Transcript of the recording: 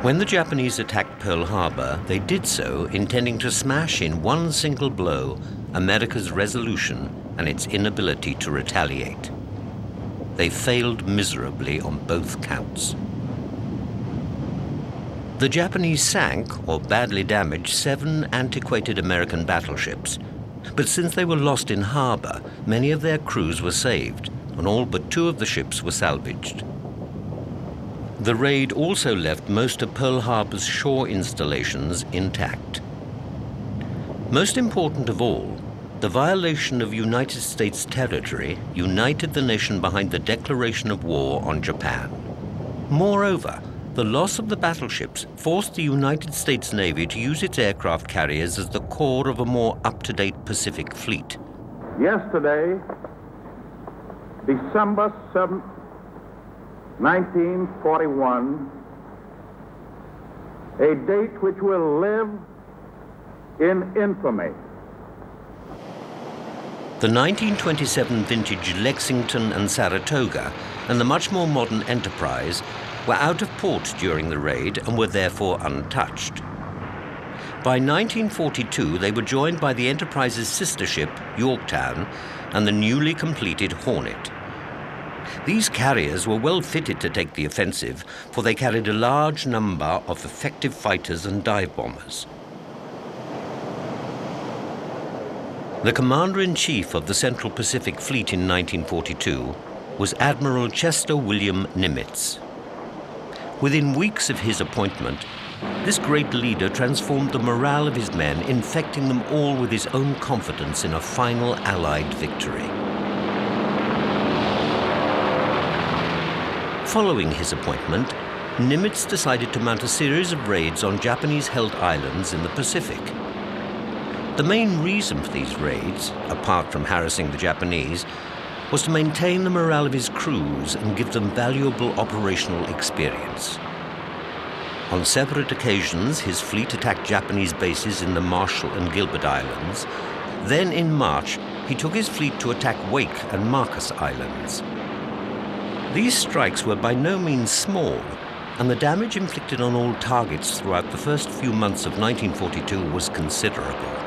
When the Japanese attacked Pearl Harbor, they did so intending to smash in one single blow America's resolution and its inability to retaliate. They failed miserably on both counts. The Japanese sank, or badly damaged, 7 antiquated American battleships. But since they were lost in harbor, many of their crews were saved, and all but 2 of the ships were salvaged. The raid also left most of Pearl Harbor's shore installations intact. Most important of all, the violation of United States territory united the nation behind the declaration of war on Japan. Moreover, the loss of the battleships forced the United States Navy to use its aircraft carriers as the core of a more up-to-date Pacific fleet. Yesterday, December 7th, 1941, a date which will live in infamy. The 1927 vintage Lexington and Saratoga and the much more modern Enterprise were out of port during the raid and were therefore untouched. By 1942, they were joined by the Enterprise's sister ship, Yorktown, and the newly completed Hornet. These carriers were well fitted to take the offensive, for they carried a large number of effective fighters and dive bombers. The Commander-in-Chief of the Central Pacific Fleet in 1942 was Admiral Chester William Nimitz. Within weeks of his appointment, this great leader transformed the morale of his men, infecting them all with his own confidence in a final Allied victory. Following his appointment, Nimitz decided to mount a series of raids on Japanese-held islands in the Pacific. The main reason for these raids, apart from harassing the Japanese, was to maintain the morale of his crews and give them valuable operational experience. On separate occasions, his fleet attacked Japanese bases in the Marshall and Gilbert Islands. Then in March, he took his fleet to attack Wake and Marcus Islands. These strikes were by no means small, and the damage inflicted on all targets throughout the first few months of 1942 was considerable.